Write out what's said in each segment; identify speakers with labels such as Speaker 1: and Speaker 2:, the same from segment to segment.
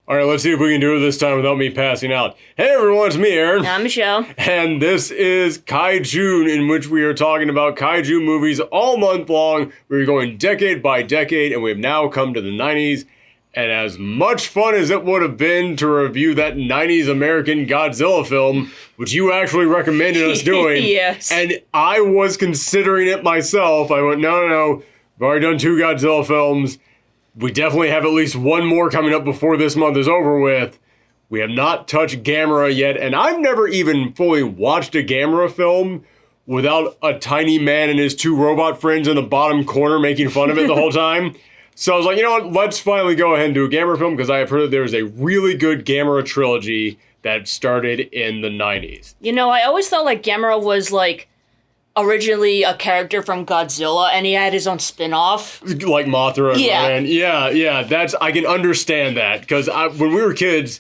Speaker 1: All right, let's see if we can do it this time without me passing out. Hey everyone, it's me, Aaron.
Speaker 2: I'm Michelle.
Speaker 1: And this is KaiJUNE, in which we are talking about kaiju movies all month long. We're going decade by decade, and we've now come to the 90s. And as much fun as it would have been to review that 90s American Godzilla film, which you actually recommended us doing,
Speaker 2: yes.
Speaker 1: And I was considering it myself. I went, no. We've already done 2 Godzilla films. We definitely have at least one more coming up before this month is over with. We have not touched Gamera yet, and I've never even fully watched a Gamera film without a tiny man and his 2 robot friends in the bottom corner making fun of it the whole time. So I was like, you know what, let's finally go ahead and do a Gamera film, because I have heard that there's a really good Gamera trilogy that started in the 90s.
Speaker 2: You know, I always thought like Gamera was like originally a character from Godzilla, and he had his own spin-off.
Speaker 1: Like Mothra.
Speaker 2: Yeah.
Speaker 1: And yeah, I can understand that, because when we were kids,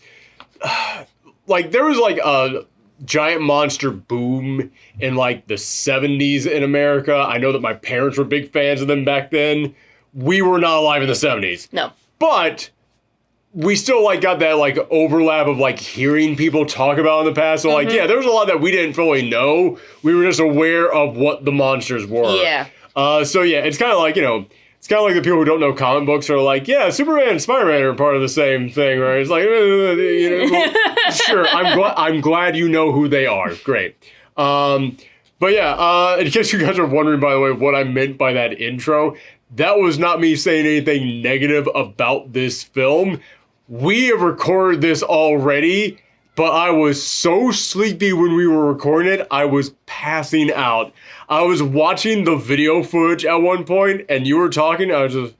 Speaker 1: like there was like a giant monster boom in like the 70s in America. I know that my parents were big fans of them back then. We were not alive in the 70s.
Speaker 2: No.
Speaker 1: But we still like got that like overlap of like hearing people talk about in the past. So like, yeah, there was a lot that we didn't fully know. We were just aware of what the monsters were.
Speaker 2: Yeah.
Speaker 1: So yeah, it's kind of like, it's kind of like the people who don't know comic books are like, yeah, Superman and Spider-Man are part of the same thing, right? It's like, sure, I'm glad you know who they are. Great. But yeah, in case you guys are wondering, by the way, what I meant by that intro, that was not me saying anything negative about this film. We have recorded this already, but I was so sleepy when we were recording it, I was passing out. I was watching the video footage at one point, and you were talking, I was just...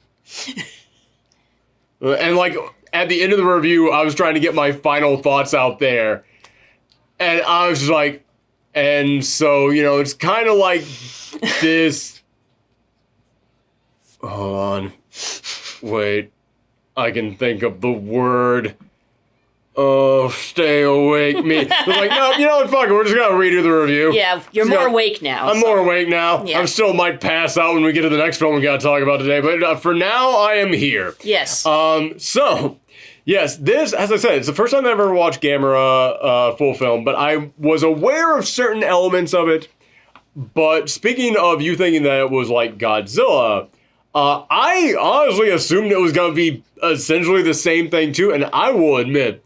Speaker 1: And like, at the end of the review, I was trying to get my final thoughts out there. And I was just like... And so, it's kind of like this... Hold on. Wait. I can think of the word. Oh, stay awake, me. I was like, no, you know what, fuck it, we're just gonna redo the review.
Speaker 2: Yeah, you're more awake now.
Speaker 1: I'm more awake now.
Speaker 2: Yeah.
Speaker 1: I still might pass out when we get to the next film we gotta talk about today, but for now, I am here.
Speaker 2: Yes.
Speaker 1: So, yes, this, as I said, it's the first time I've ever watched Gamera full film, but I was aware of certain elements of it. But speaking of you thinking that it was like Godzilla, I honestly assumed it was going to be essentially the same thing too, and I will admit,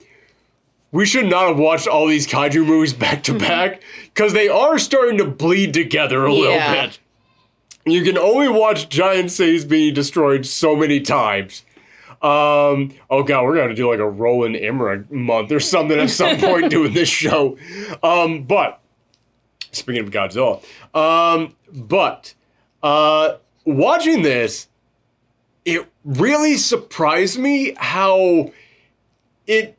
Speaker 1: we should not have watched all these kaiju movies back to back, because they are starting to bleed together a little bit. You can only watch giant cities being destroyed so many times. Oh god, we're going to do like a Roland Emmerich month or something at some point doing this show. But, speaking of Godzilla, watching this, it really surprised me how it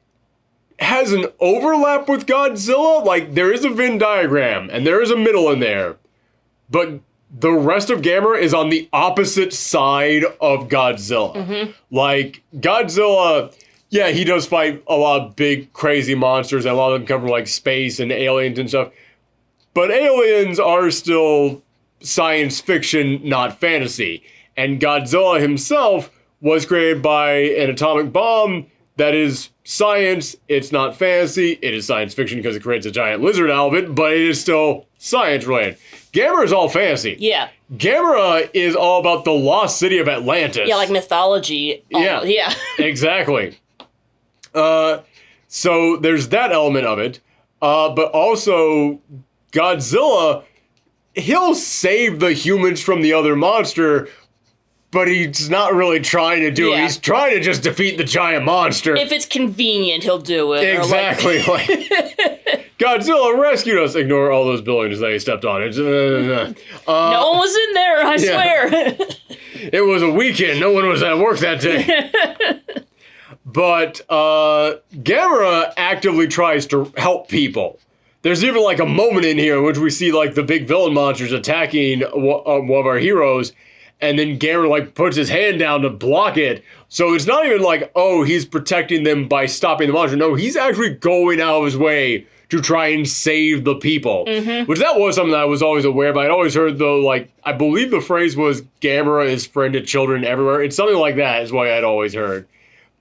Speaker 1: has an overlap with Godzilla. Like, there is a Venn diagram, and there is a middle in there, but the rest of Gamera is on the opposite side of Godzilla. Like, Godzilla, yeah, he does fight a lot of big, crazy monsters, and a lot of them come from, like, space and aliens and stuff, but aliens are still science fiction, not fantasy. And Godzilla himself was created by an atomic bomb that is science. It's not fantasy. It is science fiction because it creates a giant lizard out of it, but it is still science related. Gamera is all fantasy. Yeah. Gamera is all about the lost city of Atlantis.
Speaker 2: Yeah, like mythology.
Speaker 1: Yeah. Exactly. So there's that element of it. But also Godzilla, he'll save the humans from the other monster, but he's not really trying to do it. He's trying to just defeat the giant monster.
Speaker 2: If it's convenient, he'll do it.
Speaker 1: Exactly. Like, Godzilla rescued us. Ignore all those buildings that he stepped on.
Speaker 2: No one was in there, I swear.
Speaker 1: It was a weekend. No one was at work that day. But Gamera actively tries to help people. There's even like a moment in here in which we see like the big villain monsters attacking one of our heroes, and then Gamera like puts his hand down to block it. So it's not even like, oh, he's protecting them by stopping the monster. No, he's actually going out of his way to try and save the people. Which that was something that I was always aware of. I'd always heard though, like, I believe the phrase was Gamera is friend to children everywhere. It's something like that is what I'd always heard.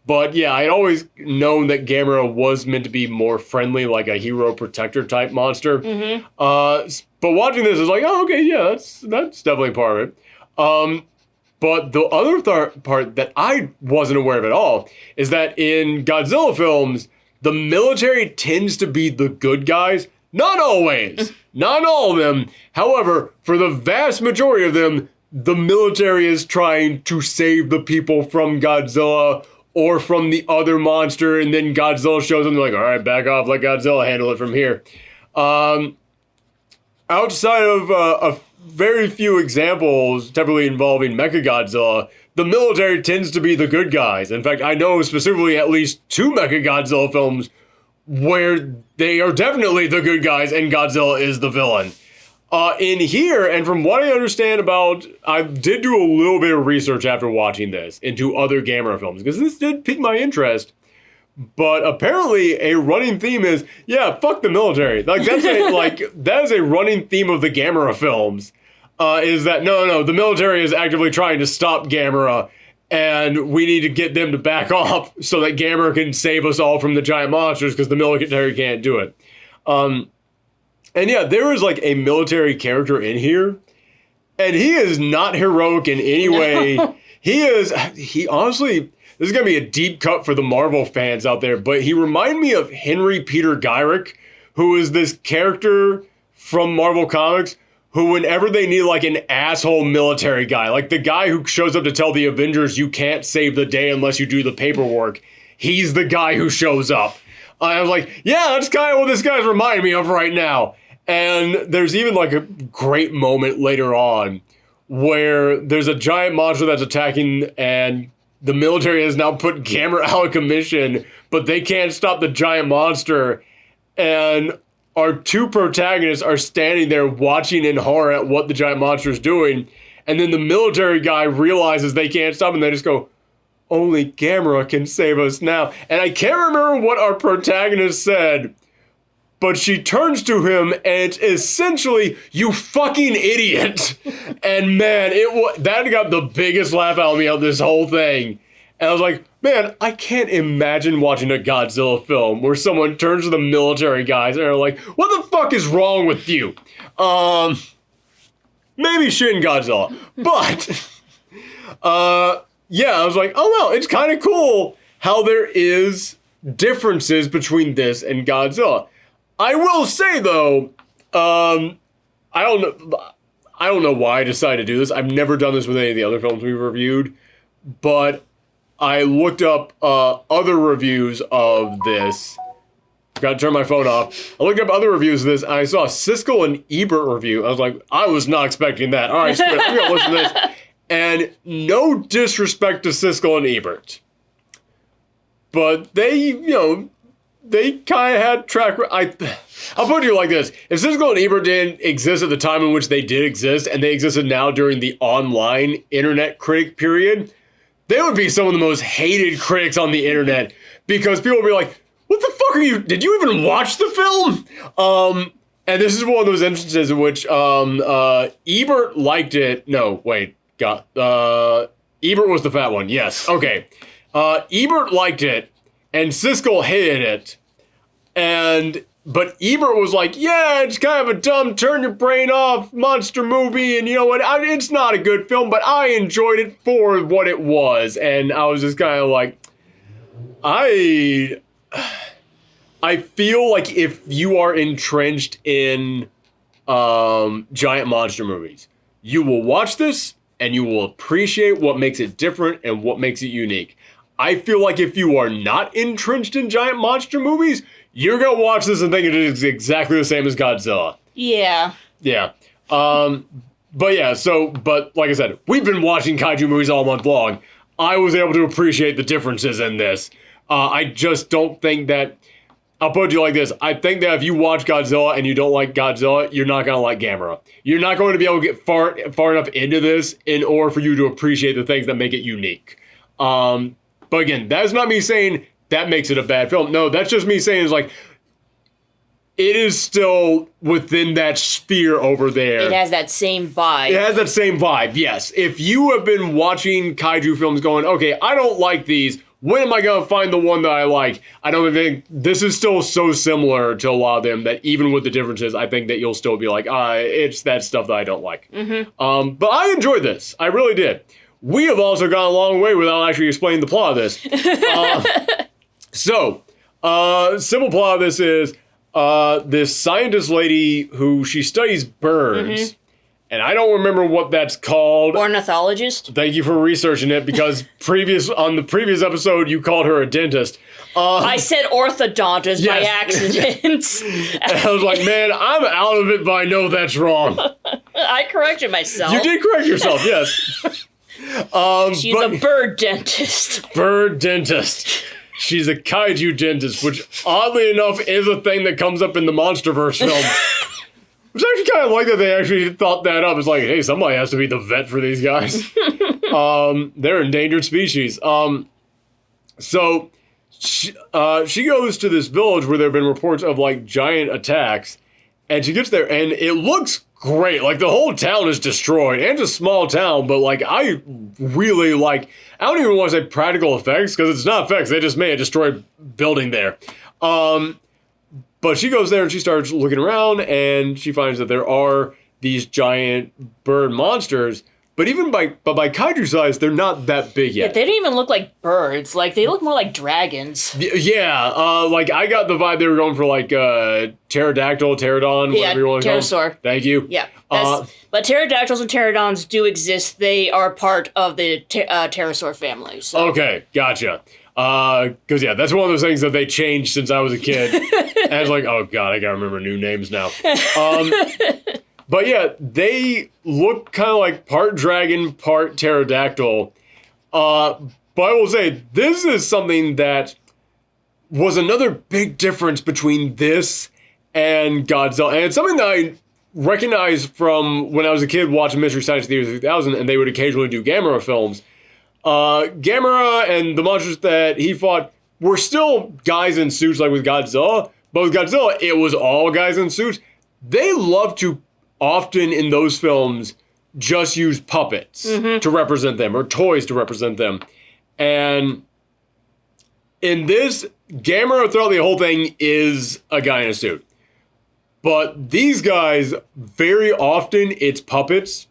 Speaker 1: But yeah, I'd always known that Gamera was meant to be more friendly, like a hero protector type monster. But watching this is like, oh, okay, yeah, that's definitely part of it. But the other part that I wasn't aware of at all is that in Godzilla films, the military tends to be the good guys. Not always. Not all of them. However, for the vast majority of them, the military is trying to save the people from Godzilla or from the other monster, and then Godzilla shows them, they're like, all right, back off, let Godzilla handle it from here. Outside of a very few examples, typically involving Mechagodzilla, the military tends to be the good guys. In fact, I know specifically at least 2 Mechagodzilla films where they are definitely the good guys and Godzilla is the villain. In here, and from what I understand about, I did do a little bit of research after watching this into other Gamera films, because this did pique my interest. But apparently a running theme is, yeah, fuck the military. Like that is a running theme of the Gamera films. Is that no, the military is actively trying to stop Gamera, and we need to get them to back off so that Gamera can save us all from the giant monsters because the military can't do it. And yeah, there is like a military character in here, and he is not heroic in any way. He honestly, this is going to be a deep cut for the Marvel fans out there, but he reminded me of Henry Peter Gyrick, who is this character from Marvel Comics who, whenever they need like an asshole military guy, like the guy who shows up to tell the Avengers you can't save the day unless you do the paperwork, he's the guy who shows up. I was like, yeah, that's kind of what this guy's reminding me of right now. And there's even like a great moment later on where there's a giant monster that's attacking, and the military has now put Gamera out of commission, but they can't stop the giant monster. And our 2 protagonists are standing there watching in horror at what the giant monster is doing. And then the military guy realizes they can't stop, and they just go, only Gamera can save us now. And I can't remember what our protagonist said, but she turns to him and it's essentially, you fucking idiot. And man, that got the biggest laugh out of me on this whole thing. And I was like, man, I can't imagine watching a Godzilla film where someone turns to the military guys and are like, what the fuck is wrong with you? Maybe Shin Godzilla. But, yeah, I was like, oh well, it's kind of cool how there is differences between this and Godzilla. I will say though, I don't know why I decided to do this. I've never done this with any of the other films we've reviewed, but I looked up other reviews of this. Gotta turn my phone off. I looked up other reviews of this, and I saw a Siskel and Ebert review. I was like, I was not expecting that. All right, I'm gonna listen to this. And no disrespect to Siskel and Ebert, but they kind of had track. I'll put it to you like this. If Siskel and Ebert didn't exist at the time in which they did exist, and they existed now during the online internet critic period, they would be some of the most hated critics on the internet, because people would be like, what the fuck are you, did you even watch the film? And this is one of those instances in which Ebert liked it. No, wait. Ebert was the fat one. Yes. Okay. Ebert liked it, and Siskel hated it. But Ebert was like, yeah, it's kind of a dumb, turn your brain off monster movie, and you know what, it's not a good film, but I enjoyed it for what it was. And I was just kind of like, I feel like if you are entrenched in giant monster movies, you will watch this, and you will appreciate what makes it different and what makes it unique. I feel like if you are not entrenched in giant monster movies, you're going to watch this and think it is exactly the same as Godzilla.
Speaker 2: Yeah.
Speaker 1: Yeah. But like I said, we've been watching kaiju movies all month long. I was able to appreciate the differences in this. I just don't think that, I'll put it to you like this. I think that if you watch Godzilla and you don't like Godzilla, you're not going to like Gamera. You're not going to be able to get far enough into this in order for you to appreciate the things that make it unique. But again, that's not me saying that makes it a bad film. No, that's just me saying it is still within that sphere over there.
Speaker 2: It has that same vibe.
Speaker 1: It has that same vibe, yes. If you have been watching kaiju films going, okay, I don't like these, when am I going to find the one that I like? I don't think this is still so similar to a lot of them that even with the differences, I think that you'll still be like, it's that stuff that I don't like. But I enjoyed this. I really did. We have also gone a long way without actually explaining the plot of this. Simple plot of this is this scientist lady who she studies birds. And I don't remember what that's called.
Speaker 2: Ornithologist?
Speaker 1: Thank you for researching it, because on the previous episode, you called her a dentist.
Speaker 2: I said orthodontist by accident.
Speaker 1: And I was like, man, I'm out of it, but I know that's wrong.
Speaker 2: I corrected myself.
Speaker 1: You did correct yourself, yes.
Speaker 2: She's a bird dentist.
Speaker 1: Bird dentist. She's a kaiju dentist, which oddly enough is a thing that comes up in the MonsterVerse film. Which I actually kind of like that they actually thought that up. It's like, hey, somebody has to be the vet for these guys. They're endangered species. So she goes to this village where there have been reports of like giant attacks, and she gets there and it looks great. Like the whole town is destroyed, and it's a small town, but like I really like. I don't even want to say practical effects because it's not effects. They just made a destroyed building there. But she goes there and she starts looking around and she finds that there are these giant bird monsters. But even by kaiju size, they're not that big yet.
Speaker 2: Yeah, they don't even look like birds. Like, they look more like dragons.
Speaker 1: Yeah, like I got the vibe they were going for like pterodactyl, pterodon, whatever you want to call them.
Speaker 2: pterosaur.
Speaker 1: Thank you.
Speaker 2: Yeah. But pterodactyls and pterodons do exist. They are part of the pterosaur family. So.
Speaker 1: Okay, gotcha. Because, yeah, that's one of those things that they changed since I was a kid. And I was like, oh, God, I gotta remember new names now. But, yeah, they look kind of like part dragon, part pterodactyl. But I will say, this is something that was another big difference between this and Godzilla. And it's something that I recognized from when I was a kid watching Mystery Science Theater 3000, and they would occasionally do Gamera films. Gamera and the monsters that he fought were still guys in suits like with Godzilla, but with Godzilla, it was all guys in suits. They love to often in those films just use puppets to represent them or toys to represent them. And in this, Gamera throughout the whole thing is a guy in a suit. But these guys, very often, it's puppets.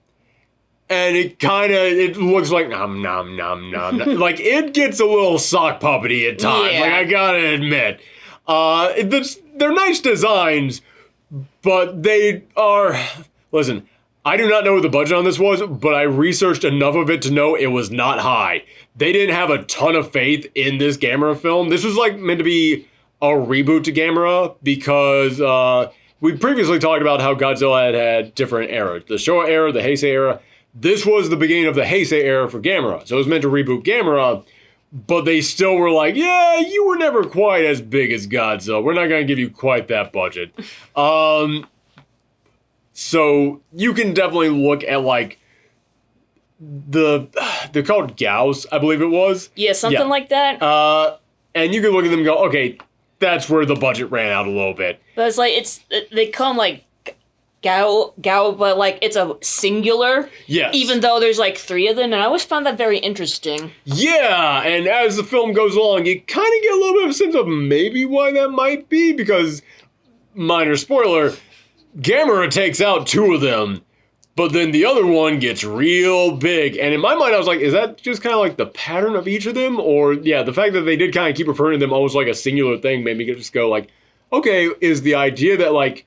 Speaker 1: And it looks like nom nom nom nom. Like it gets a little sock puppety at times.
Speaker 2: Yeah.
Speaker 1: Like I gotta admit, they're nice designs, but they are. Listen, I do not know what the budget on this was, but I researched enough of it to know it was not high. They didn't have a ton of faith in this Gamera film. This was like meant to be a reboot to Gamera because we previously talked about how Godzilla had different eras: the Showa era, the Heisei era. This was the beginning of the Heisei era for Gamera, so it was meant to reboot Gamera, but they still were like, yeah, you were never quite as big as Godzilla. We're not going to give you quite that budget. So you can definitely look at, like, they're called Gauss, I believe it was.
Speaker 2: Yeah, something like that.
Speaker 1: And you can look at them and go, okay, that's where the budget ran out a little bit.
Speaker 2: But it's like, they come, like, Gao, but like it's a singular.
Speaker 1: Yes.
Speaker 2: Even though there's like 3 of them, and I always found that very interesting.
Speaker 1: Yeah, and as the film goes along, you kind of get a little bit of a sense of maybe why that might be, because, minor spoiler, Gamera takes out 2 of them, but then the other one gets real big. And in my mind, I was like, is that just kind of like the pattern of each of them? Or, yeah, the fact that they did kind of keep referring to them almost like a singular thing made me just go like, okay, is the idea that like,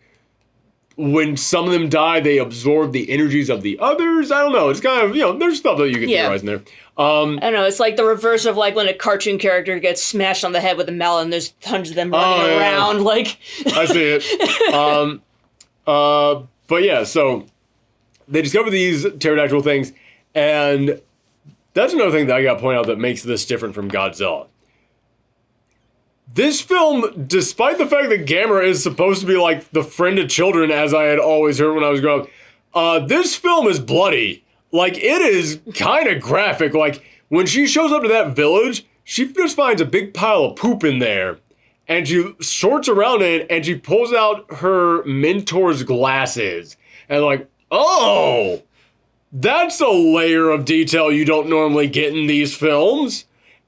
Speaker 1: when some of them die, they absorb the energies of the others? I don't know. It's kind of, there's stuff that you can theorize in there.
Speaker 2: I don't know. It's like the reverse of like when a cartoon character gets smashed on the head with a mallet and there's tons of them running around. Like
Speaker 1: I see it. But yeah, so they discover these pterodactyl things, and that's another thing that I got to point out that makes this different from Godzilla. This film, despite the fact that Gamera is supposed to be like the friend of children, as I had always heard when I was growing up, this film is bloody. Like, it is kind of graphic. Like, when she shows up to that village, she just finds a big pile of poop in there. And she sorts around it, and she pulls out her mentor's glasses. And like, oh, that's a layer of detail you don't normally get in these films.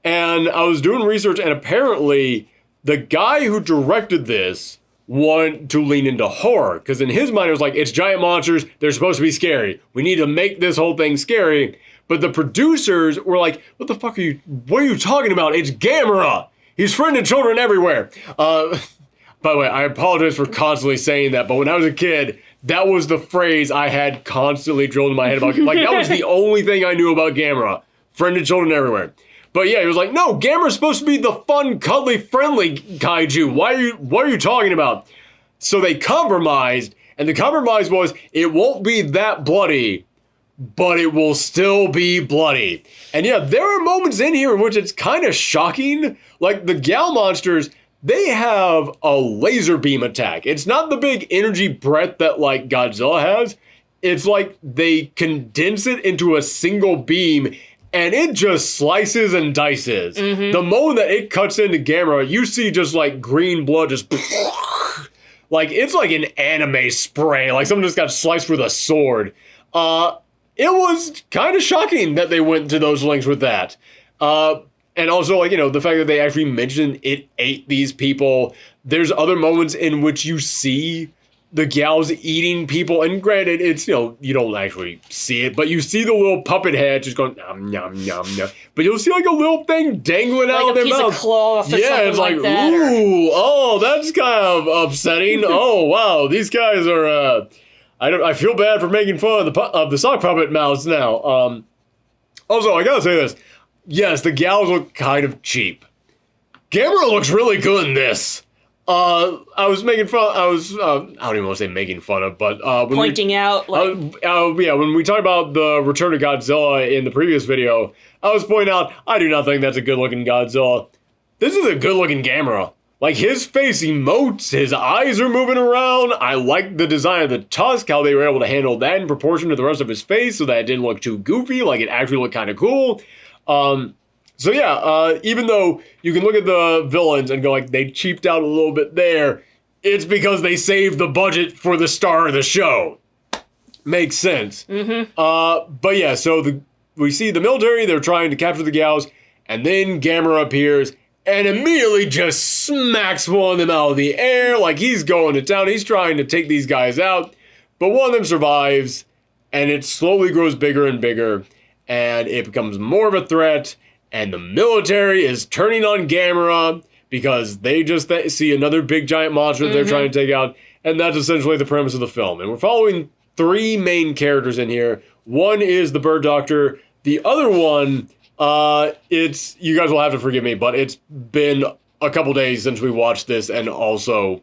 Speaker 1: And I was doing research, and apparently the guy who directed this wanted to lean into horror, because in his mind it was like, it's giant monsters, they're supposed to be scary. We need to make this whole thing scary. But the producers were like, what are you talking about? It's Gamera! He's friending children everywhere. By the way, I apologize for constantly saying that, but when I was a kid, that was the phrase I had constantly drilled in my head about, like, that was the only thing I knew about Gamera. Friended children everywhere. But yeah, he was like, no, Gamera's supposed to be the fun, cuddly, friendly kaiju. What are you talking about? So they compromised, and the compromise was, it won't be that bloody, but it will still be bloody. And yeah, there are moments in here in which it's kind of shocking. Like, the Gal monsters, they have a laser beam attack. It's not the big energy breath that, like, Godzilla has. It's like they condense it into a single beam, and it just slices and dices. The moment that it cuts into Gamera, you see just, like, green blood just... like, it's like an anime spray. Like, someone just got sliced with a sword. It was kind of shocking that they went to those lengths with that. And also, like, you know, the fact that they actually mentioned it ate these people. There's other moments in which you see the gals eating people. And granted, it's, you know, you don't actually see it, but you see the little puppet head just going, nom, nom, nom, nom. But you'll see, like, a little thing dangling out of their mouth. Like a piece of cloth or something it's like that. Ooh, oh, that's kind of upsetting. Oh, wow, these guys are, I feel bad for making fun of the sock puppet mouths now. Also, I gotta say this. Yes, the gals look kind of cheap. Gamera looks really good in this. I was making fun. I don't even want to say making fun of, but
Speaker 2: pointing out. Like...
Speaker 1: yeah, when we talked about the Return of Godzilla in the previous video, I was pointing out I do not think that's a good-looking Godzilla. This is a good-looking Gamera. Like, his face emotes, his eyes are moving around. I like the design of the tusk, how they were able to handle that in proportion to the rest of his face, so that it didn't look too goofy. Like, it actually looked kind of cool. So yeah, even though you can look at the villains and go like, they cheaped out a little bit there, it's because they saved the budget for the star of the show. Makes sense. But yeah, so we see the military, they're trying to capture the gals, and then Gamera appears and immediately just smacks one of them out of the air, like he's going to town, he's trying to take these guys out, but one of them survives, and it slowly grows bigger and bigger, and it becomes more of a threat, and the military is turning on Gamera because they just see another big giant monster that they're trying to take out, and that's essentially the premise of the film. And we're following three main characters in here. One is the Bird Doctor. The other one, you guys will have to forgive me, but it's been a couple days since we watched this, and also,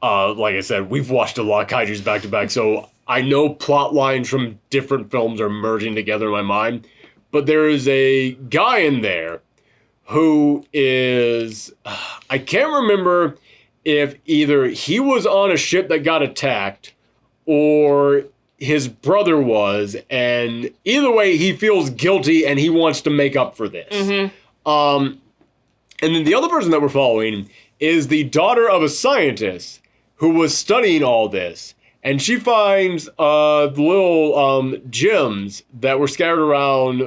Speaker 1: like I said, we've watched a lot of kaijus back to back, so I know plot lines from different films are merging together in my mind. But there is a guy in there who is, I can't remember if either he was on a ship that got attacked or his brother was, and either way he feels guilty and he wants to make up for this. And then the other person that we're following is the daughter of a scientist who was studying all this. And she finds the little gems that were scattered around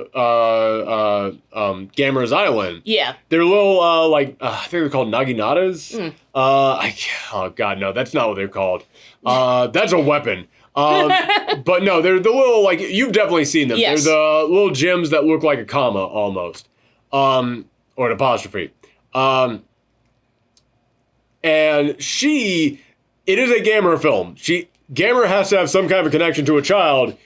Speaker 1: Gamera's island. Yeah. They're little, I think they're called naginatas. Oh, God, no, that's not what they're called. That's a weapon. But no, they're the little, like, you've definitely seen them. Yes. They're the little gems that look like a comma, almost. Or an apostrophe. And it is a Gamera film. Gamera has to have some kind of a connection to a child.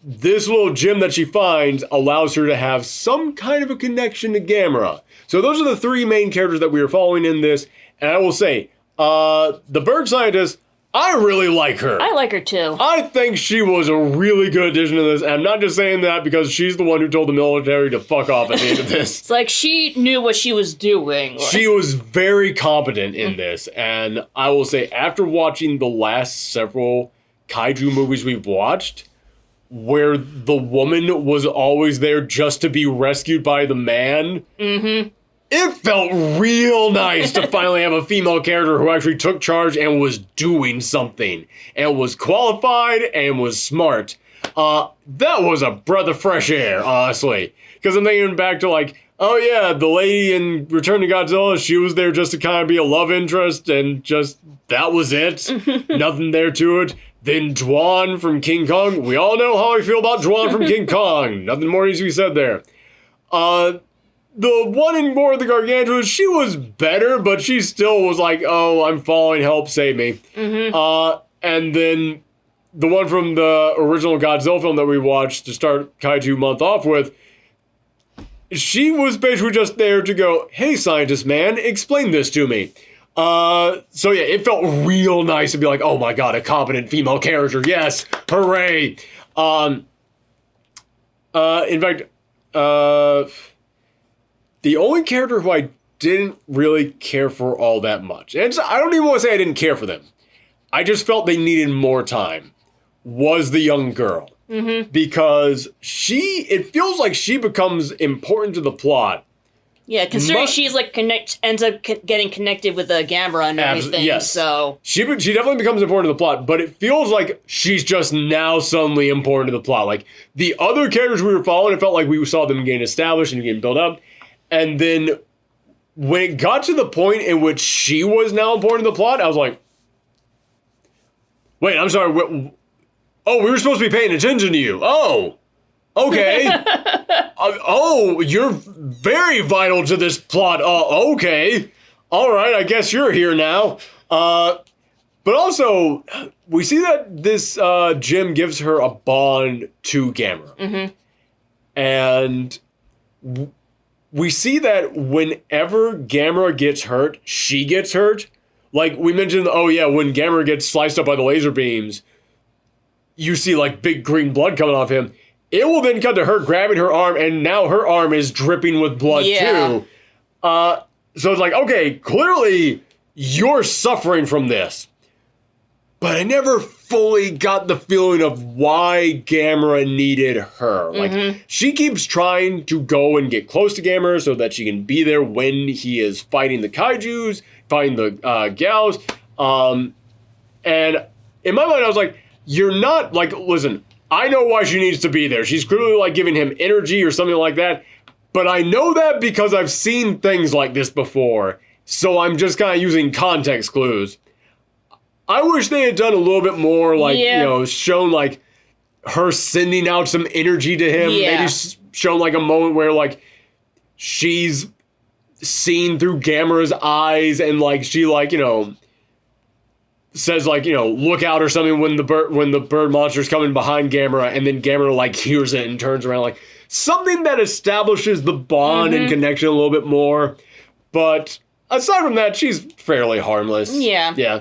Speaker 1: This little gem that she finds allows her to have some kind of a connection to Gamera. So those are the three main characters that we are following in this. And I will say, the bird scientist, I really like her.
Speaker 2: I like her too.
Speaker 1: I think she was a really good addition to this. And I'm not just saying that because she's the one who told the military to fuck off at the end of this.
Speaker 2: It's like she knew what she was doing.
Speaker 1: She was very competent in this. And I will say, after watching the last several kaiju movies we've watched, where the woman was always there just to be rescued by the man, it felt real nice to finally have a female character who actually took charge and was doing something, and was qualified and was smart. That was a breath of fresh air, honestly. Because I'm thinking back to, like, oh yeah, the lady in Return to Godzilla, she was there just to kind of be a love interest, and just that was it. Nothing there to it. Then Dwan from King Kong. We all know how I feel about Dwan from King Kong. Nothing more needs to be said there. The one in War of the Gargantuas, she was better, but she still was like, oh, I'm falling, help, save me. And then the one from the original Godzilla film that we watched to start Kaiju Month off with, she was basically just there to go, hey, scientist man, explain this to me. So yeah, it felt real nice to be like, oh my god, a competent female character, yes, hooray. In fact, the only character who I didn't really care for all that much, and I don't even want to say I didn't care for them, I just felt they needed more time, was the young girl. Because it feels like she becomes important to the plot.
Speaker 2: Yeah, considering she's like ends up getting connected with the Gamera and everything.
Speaker 1: Yes.
Speaker 2: So
Speaker 1: she definitely becomes important to the plot, but it feels like she's just now suddenly important to the plot. Like the other characters we were following, it felt like we saw them getting established and getting built up, and then when it got to the point in which she was now important to the plot, I was like, wait, I'm sorry. Oh, we were supposed to be paying attention to you. Oh, okay. Oh, you're very vital to this plot. Okay. All right, I guess you're here now. But also, we see that this Jim gives her a bond to Gamera. And we see that whenever Gamera gets hurt, she gets hurt. Like we mentioned, oh yeah, when Gamera gets sliced up by the laser beams, you see like big green blood coming off him. It will then cut to her grabbing her arm, and now her arm is dripping with blood too. So it's like, okay, clearly you're suffering from this. But I never fully got the feeling of why Gamera needed her. Like, she keeps trying to go and get close to Gamera so that she can be there when he is fighting the kaijus, fighting the gals. And in my mind, I was like, you're not, like, listen, I know why she needs to be there. She's clearly, like, giving him energy or something like that. But I know that because I've seen things like this before. So I'm just kind of using context clues. I wish they had done a little bit more, like, you know, shown, like, her sending out some energy to him. Maybe shown, like, a moment where, like, she's seen through Gamera's eyes and, like, she, like, you know, says, like, you know, look out or something when the bird monster's coming behind Gamera, and then Gamera, like, hears it and turns around. Like, something that establishes the bond and connection a little bit more. But aside from that, she's fairly harmless. Yeah.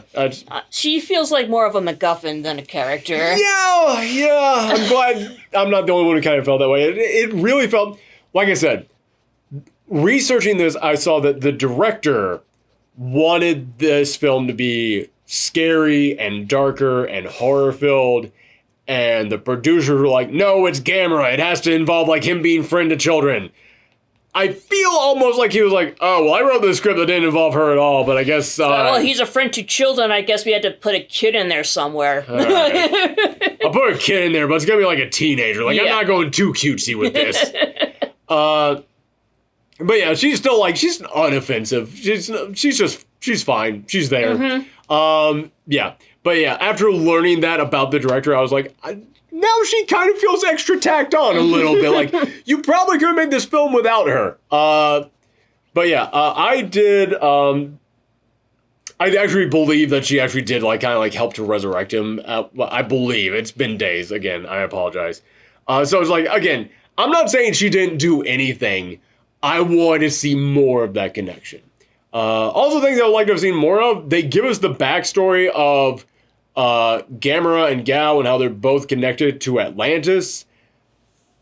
Speaker 2: She feels like more of a MacGuffin than a character.
Speaker 1: Yeah. I'm glad I'm not the only one who kind of felt that way. It really felt, like I said, researching this, I saw that the director wanted this film to be scary and darker and horror-filled, and the producers were like, no, it's Gamera. It has to involve, like, him being friend to children. I feel almost like he was like, oh, well, I wrote this script that didn't involve her at all, but I guess...
Speaker 2: well, he's a friend to children. I guess we had to put a kid in there somewhere.
Speaker 1: Right. I'll put a kid in there, but it's going to be like a teenager. Like, I'm not going too cutesy with this. But yeah, she's still, like, she's unoffensive. She's fine. She's there. Yeah. But yeah, after learning that about the director, I was like, now she kind of feels extra tacked on a little bit. Like, you probably could have made this film without her. But yeah, I did, I actually believe that she actually did, like, kind of, like, help to resurrect him. I believe. It's been days. Again, I apologize. So it's like, again, I'm not saying she didn't do anything. I want to see more of that connection. Also, things I would like to have seen more of, they give us the backstory of Gamera and Gao and how they're both connected to Atlantis.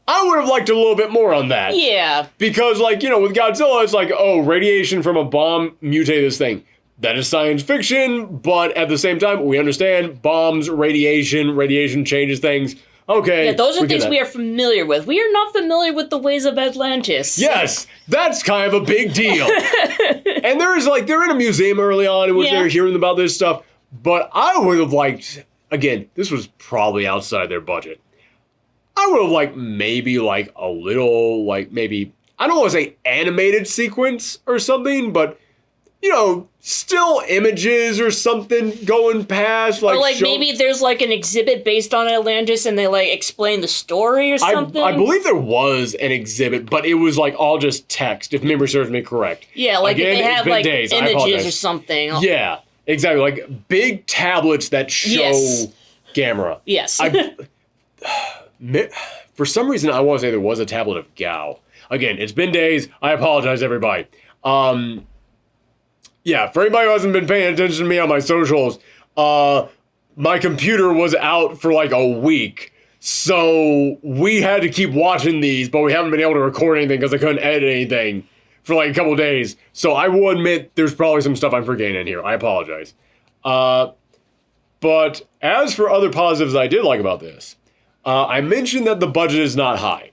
Speaker 1: I would have liked a little bit more on that.
Speaker 2: Yeah.
Speaker 1: Because, like, you know, with Godzilla, it's like, oh, radiation from a bomb mutated this thing. That is science fiction, but at the same time, we understand bombs, radiation changes things. Okay.
Speaker 2: Yeah, those are things we are familiar with. We are not familiar with the ways of Atlantis.
Speaker 1: Yes, that's kind of a big deal. And there's, like, they're in a museum early on in which they're hearing about this stuff. But I would have liked, again, this was probably outside their budget. I would have liked maybe, like, a little, like, maybe I don't want to say animated sequence or something, but, you know, still images or something going past. Like,
Speaker 2: or like maybe there's like an exhibit based on Atlantis and they like explain the story or something.
Speaker 1: I believe there was an exhibit, but it was like all just text, if memory serves me correct.
Speaker 2: Yeah, like
Speaker 1: Again,
Speaker 2: they have like
Speaker 1: days.
Speaker 2: images or something.
Speaker 1: Yeah, exactly. Like big tablets that show Gamera.
Speaker 2: Yes.
Speaker 1: For some reason, I want to say there was a tablet of Gao. Again, it's been days. I apologize, everybody. Yeah, for anybody who hasn't been paying attention to me on my socials, my computer was out for like a week. So we had to keep watching these, but we haven't been able to record anything because I couldn't edit anything for like a couple days. So I will admit there's probably some stuff I'm forgetting in here. I apologize. But as for other positives I did like about this, I mentioned that the budget is not high.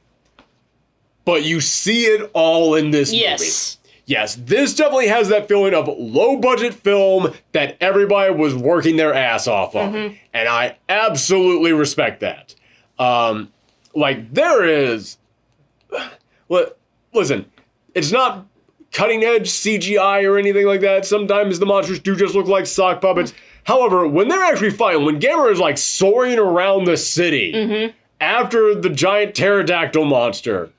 Speaker 1: But you see it all in this movie. Yes, this definitely has that feeling of low-budget film that everybody was working their ass off on. And I absolutely respect that. Like, there is... Listen, it's not cutting-edge CGI or anything like that. Sometimes the monsters do just look like sock puppets. However, when they're actually fighting, when Gamera is, like, soaring around the city after the giant pterodactyl monster,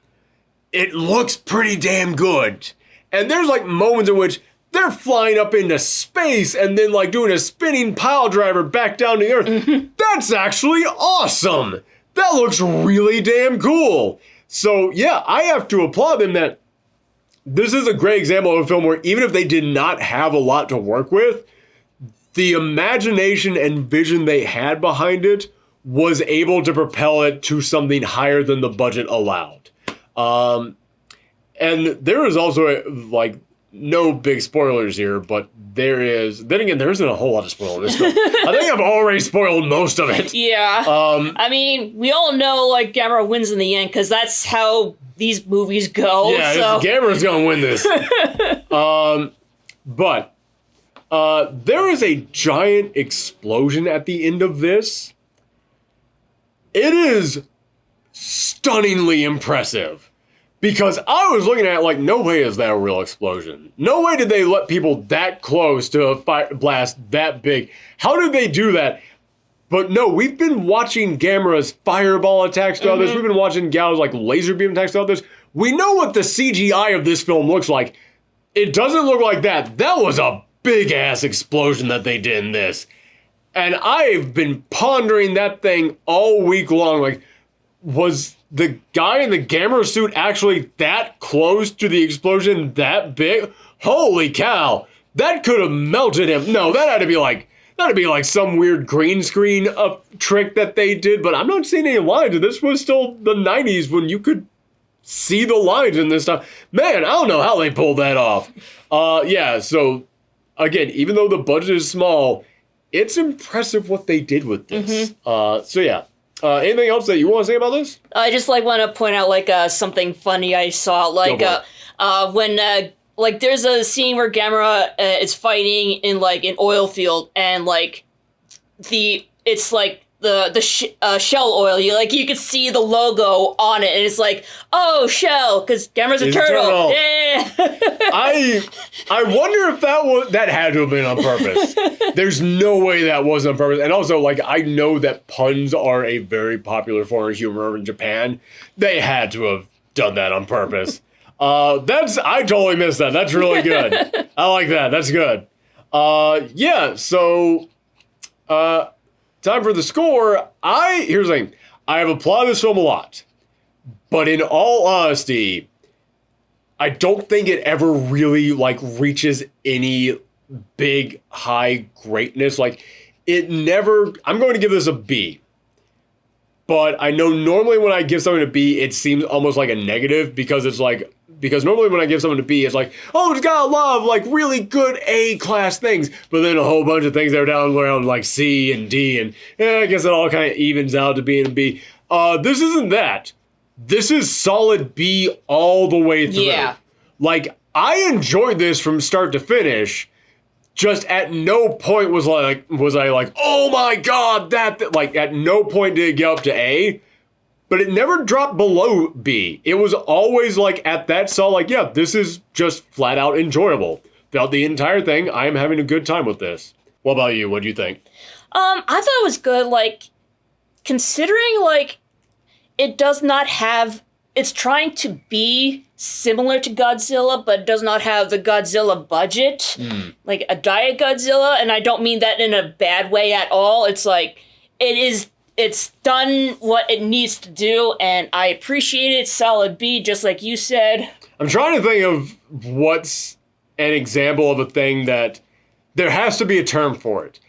Speaker 1: it looks pretty damn good. And there's like moments in which they're flying up into space and then like doing a spinning pile driver back down to the earth. That's actually awesome. That looks really damn cool. So yeah, I have to applaud them that this is a great example of a film where even if they did not have a lot to work with, the imagination and vision they had behind it was able to propel it to something higher than the budget allowed. And there is also, like, no big spoilers here, but there is... Then again, there isn't a whole lot of spoiler in this film. I think I've already spoiled most of it.
Speaker 2: Yeah. I mean, we all know, like, Gamera wins in the end, because that's how these movies go.
Speaker 1: Yeah,
Speaker 2: so.
Speaker 1: Gamera's gonna win this. But there is a giant explosion at the end of this. It is stunningly impressive. Because I was looking at it like, no way is that a real explosion. No way did they let people that close to a fire blast that big. How did they do that? But no, we've been watching Gamera's fireball attacks throughout this. We've been watching Gao's like laser beam attacks throughout this. We know what the CGI of this film looks like. It doesn't look like that. That was a big ass explosion that they did in this. And I've been pondering that thing all week long. Like, was the guy in the Gamera suit actually that close to the explosion that big? Holy cow. That could have melted him. No, that had to be like some weird green screen trick that they did, but I'm not seeing any lines. This was still the 90s when you could see the lines in this stuff. Man, I don't know how they pulled that off. Yeah, so again, even though the budget is small, it's impressive what they did with this. So yeah. Anything else that you want to say about this?
Speaker 2: I just like want to point out like something funny I saw. Like when like there's a scene where Gamera is fighting in like an oil field and like it's like the Shell oil. You could see the logo on it, and it's like, oh, Shell, because Gamera's a turtle. Yeah.
Speaker 1: I wonder if that had to have been on purpose. There's no way that wasn't on purpose. And also, like, I know that puns are a very popular form of humor in Japan. They had to have done that on purpose. I totally missed that. That's really good. I like that. That's good. Yeah. So. Time for the score. Here's the thing. I have applauded this film a lot. But in all honesty, I don't think it ever really, like, reaches any big, high greatness. Like, it never... I'm going to give this a B. But I know normally when I give something a B, it seems almost like a negative because it's like... Because normally when I give someone a B, it's like, oh, it's got a lot of, like, really good A-class things. But then a whole bunch of things that are down around, like, C and D. And I guess it all kind of evens out to being a B. This isn't that. This is solid B all the way through.
Speaker 2: Yeah.
Speaker 1: Like, I enjoyed this from start to finish. Just at no point was I like, oh my God, like, at no point did it get up to A. but it never dropped below B. It was always like at that solid, like, yeah, this is just flat out enjoyable. Throughout the entire thing, I am having a good time with this. What about you? What do you think?
Speaker 2: I thought it was good, like, considering, like, it does not have, it's trying to be similar to Godzilla, but does not have the Godzilla budget, like a Diet Godzilla, and I don't mean that in a bad way at all. It's like, it's done what it needs to do, and I appreciate it. Solid B, just like you said.
Speaker 1: I'm trying to think of what's an example of a thing that there has to be a term for it.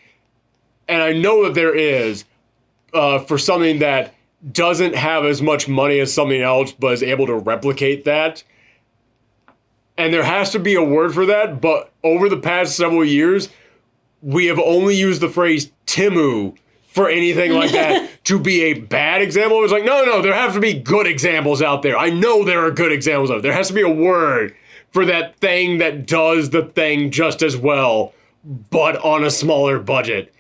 Speaker 1: And I know that there is for something that doesn't have as much money as something else, but is able to replicate that. And there has to be a word for that, but over the past several years, we have only used the phrase Timu for anything like that to be a bad example. It was like, no, there have to be good examples out there. I know there are good examples of it. There has to be a word for that thing that does the thing just as well, but on a smaller budget.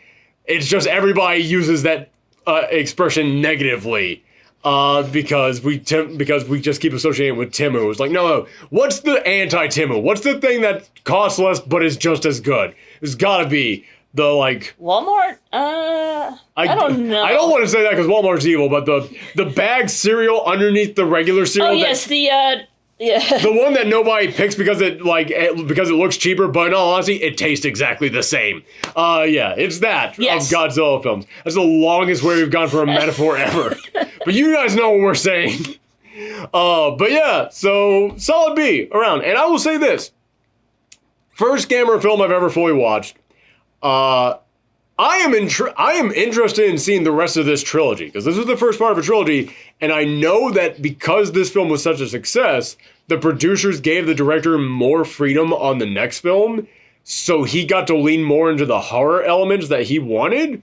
Speaker 1: It's just everybody uses that expression negatively because we just keep associating with Timu. It's like, no, what's the anti-Timu? What's the thing that costs less but is just as good? It's gotta be the, like...
Speaker 2: Walmart? I don't know.
Speaker 1: I don't want to say that because Walmart's evil, but the bag cereal underneath the regular cereal...
Speaker 2: Oh, yes,
Speaker 1: Yeah. The one that nobody picks because it looks cheaper, but in all honesty, it tastes exactly the same. Yeah, it's that
Speaker 2: yes.
Speaker 1: of Godzilla films. That's the longest way we've gone for a metaphor ever. But you guys know what we're saying. But yeah, so solid B around. And I will say this. First Gamera film I've ever fully watched. I am interested in seeing the rest of this trilogy, because this was the first part of a trilogy, and I know that because this film was such a success, the producers gave the director more freedom on the next film, so he got to lean more into the horror elements that he wanted.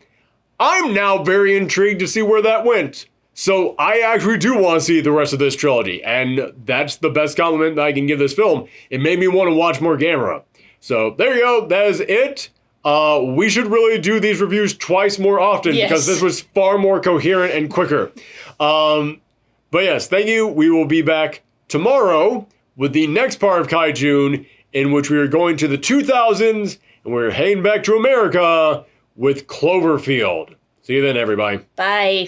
Speaker 1: I'm now very intrigued to see where that went. So I actually do want to see the rest of this trilogy, and that's the best compliment that I can give this film. It made me want to watch more Gamera. So there you go, that is it. We should really do these reviews twice more often because this was far more coherent and quicker. But yes, thank you. We will be back tomorrow with the next part of KaiJUNE, in which we are going to the 2000s and we're heading back to America with Cloverfield. See you then, everybody.
Speaker 2: Bye.